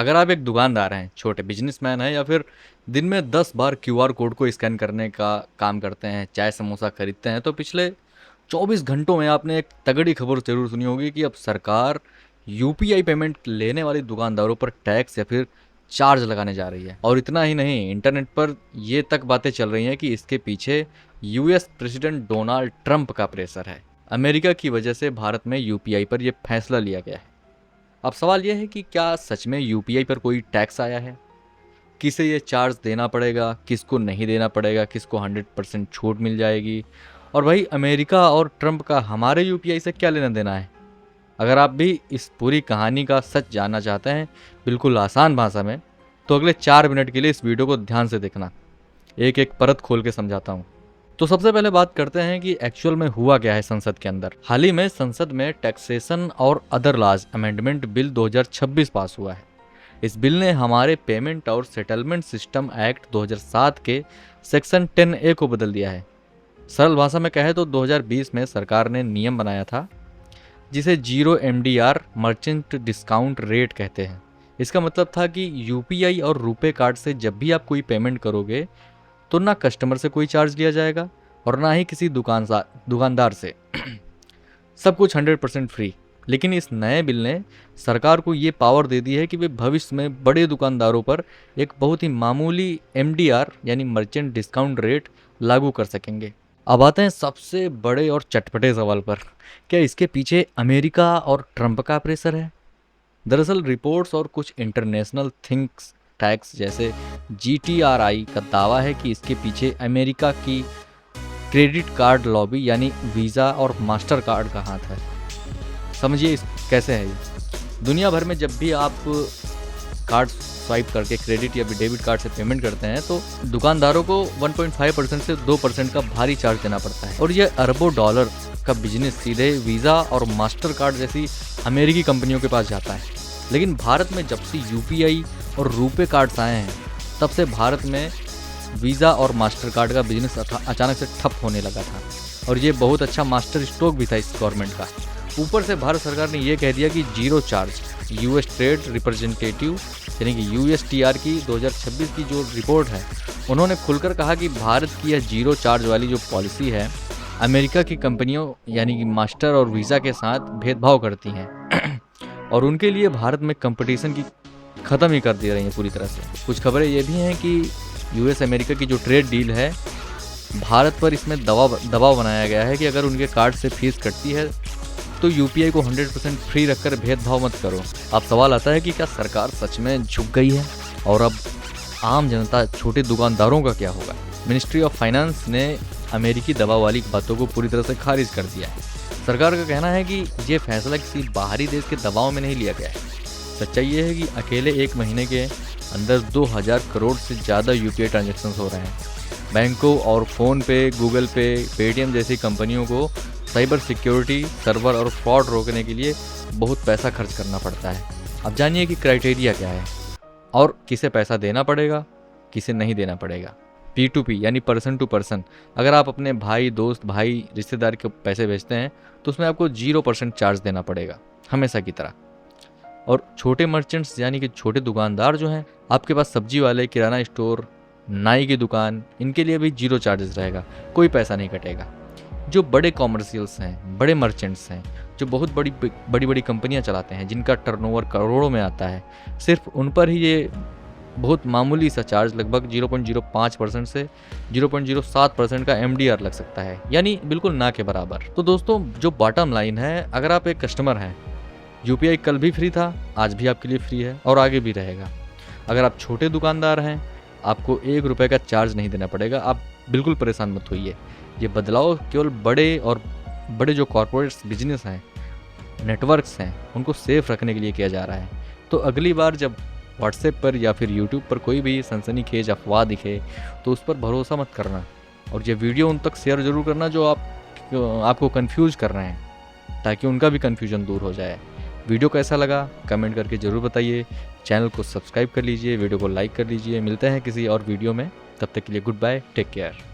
अगर आप एक दुकानदार हैं, छोटे बिजनेसमैन हैं या फिर दिन में 10 बार क्यूआर कोड को स्कैन करने का काम करते हैं, चाय समोसा खरीदते हैं, तो पिछले 24 घंटों में आपने एक तगड़ी खबर ज़रूर सुनी होगी कि अब सरकार यूपीआई पेमेंट लेने वाले दुकानदारों पर टैक्स या फिर चार्ज लगाने जा रही है। और इतना ही नहीं, इंटरनेट पर ये तक बातें चल रही हैं कि इसके पीछे यूएस प्रेसिडेंट डोनाल्ड ट्रंप का प्रेशर है। अमेरिका की वजह से भारत में यूपीआई पर यह फैसला लिया गया है। अब सवाल यह है कि क्या सच में यूपीआई पर कोई टैक्स आया है, किसे ये चार्ज देना पड़ेगा, किसको नहीं देना पड़ेगा, किसको 100% छूट मिल जाएगी, और भाई अमेरिका और ट्रंप का हमारे यूपीआई से क्या लेना देना है। अगर आप भी इस पूरी कहानी का सच जानना चाहते हैं बिल्कुल आसान भाषा में, तो अगले 4 मिनट के लिए इस वीडियो को ध्यान से देखना। एक एक परत खोल के समझाता हूँ। तो सबसे पहले बात करते हैं कि एक्चुअल में हुआ क्या है संसद के अंदर। हाल ही में संसद में टैक्सेशन और अदर लॉज अमेंडमेंट बिल 2026 पास हुआ है। इस बिल ने हमारे पेमेंट और सेटलमेंट सिस्टम एक्ट 2007 के सेक्शन 10A को बदल दिया है। सरल भाषा में कहे तो 2020 में सरकार ने नियम बनाया था जिसे zero MDR merchant discount rate कहते हैं। इसका मतलब था कि यूपीआई और रुपे कार्ड से जब भी आप कोई पेमेंट करोगे तो ना कस्टमर से कोई चार्ज लिया जाएगा और ना ही किसी दुकानदार से। सब कुछ 100% फ्री। लेकिन इस नए बिल ने सरकार को ये पावर दे दी है कि वे भविष्य में बड़े दुकानदारों पर एक बहुत ही मामूली एमडीआर यानी मर्चेंट डिस्काउंट रेट लागू कर सकेंगे। अब आते हैं सबसे बड़े और चटपटे सवाल पर, क्या इसके पीछे अमेरिका और ट्रंप का प्रेशर है? दरअसल रिपोर्ट्स और कुछ इंटरनेशनल थिंक्स टैक्स जैसे जीटीआरआई का दावा है कि इसके पीछे अमेरिका की क्रेडिट कार्ड लॉबी यानी वीज़ा और मास्टर कार्ड का हाथ है। समझिए कैसे है ये। दुनिया भर में जब भी आप कार्ड स्वाइप करके क्रेडिट या डेबिट कार्ड से पेमेंट करते हैं तो दुकानदारों को 1.5% से 2% का भारी चार्ज देना पड़ता है, और यह अरबों डॉलर का बिजनेस सीधे वीज़ा और मास्टर कार्ड जैसी अमेरिकी कंपनियों के पास जाता है। लेकिन भारत में जब से यूपीआई और रुपे कार्ड्स आए हैं तब से भारत में वीज़ा और मास्टर कार्ड का बिजनेस अचानक से ठप होने लगा था, और ये बहुत अच्छा मास्टर स्ट्रोक भी था इस गवर्नमेंट का। ऊपर से भारत सरकार ने यह कह दिया कि zero charge. US trade representative यानी कि यूएसटीआर की 2026 की जो रिपोर्ट है, उन्होंने खुलकर कहा कि भारत की यह जीरो चार्ज वाली जो पॉलिसी है अमेरिका की कंपनियों यानी कि मास्टर और वीज़ा के साथ भेदभाव करती हैं और उनके लिए भारत में कंपटीशन की ख़त्म ही कर दे रही हैं पूरी तरह से। कुछ खबरें ये भी हैं कि यूएस अमेरिका की जो ट्रेड डील है, भारत पर इसमें दबाव बनाया गया है कि अगर उनके कार्ड से फीस कटती है तो यूपीआई को 100% फ्री रखकर भेदभाव मत करो। अब सवाल आता है कि क्या सरकार सच में झुक गई है और अब आम जनता छोटे दुकानदारों का क्या होगा? मिनिस्ट्री ऑफ फाइनेंस ने अमेरिकी दबाव वाली बातों को पूरी तरह से खारिज कर दिया है। सरकार का कहना है कि ये फैसला किसी बाहरी देश के दबाव में नहीं लिया गया है। सच्चाई ये है कि अकेले 1 महीने के अंदर 2000 करोड़ से ज़्यादा यूपीआई ट्रांजैक्शंस हो रहे हैं। बैंकों और फ़ोन पे, गूगल पे, पेटीएम जैसी कंपनियों को साइबर सिक्योरिटी, सर्वर और फ्रॉड रोकने के लिए बहुत पैसा खर्च करना पड़ता है। अब जानिए कि क्राइटेरिया क्या है और किसे पैसा देना पड़ेगा, किसे नहीं देना पड़ेगा। P2P यानी पर्सन टू पर्सन। अगर आप अपने भाई, दोस्त, भाई, रिश्तेदार को पैसे भेजते हैं तो उसमें आपको 0% चार्ज देना पड़ेगा हमेशा की तरह। और छोटे मर्चेंट्स यानी कि छोटे दुकानदार जो हैं, आपके पास सब्जी वाले, किराना स्टोर, नाई की दुकान, इनके लिए भी 0 चार्जेस रहेगा, कोई पैसा नहीं कटेगा। जो बड़े कॉमर्शियल्स हैं, बड़े मर्चेंट्स हैं, जो बहुत बड़ी कंपनियां चलाते हैं, जिनका टर्नओवर करोड़ों में आता है, सिर्फ उन पर ही ये बहुत मामूली सा चार्ज लगभग 0.05% से 0.07% का एमडीआर लग सकता है, यानी बिल्कुल ना के बराबर। तो दोस्तों, जो बॉटम लाइन है, अगर आप एक कस्टमर हैं, यूपीआई कल भी फ्री था, आज भी आपके लिए फ्री है और आगे भी रहेगा। अगर आप छोटे दुकानदार हैं, आपको 1 रुपये का चार्ज नहीं देना पड़ेगा। आप बिल्कुल परेशान मत होइए। ये बदलाव केवल बड़े जो कॉर्पोरेट्स बिजनेस हैं, नेटवर्क्स हैं, उनको सेफ रखने के लिए किया जा रहा है। तो अगली बार जब व्हाट्सएप पर या फिर यूट्यूब पर कोई भी सनसनीखेज अफवाह दिखे तो उस पर भरोसा मत करना, और ये वीडियो उन तक शेयर ज़रूर करना जो आपको कंफ्यूज कर रहे हैं, ताकि उनका भी कन्फ्यूजन दूर हो जाए। वीडियो कैसा लगा कमेंट करके ज़रूर बताइए। चैनल को सब्सक्राइब कर लीजिए, वीडियो को लाइक कर लीजिए। मिलते हैं किसी और वीडियो में, तब तक के लिए गुड बाय, टेक केयर।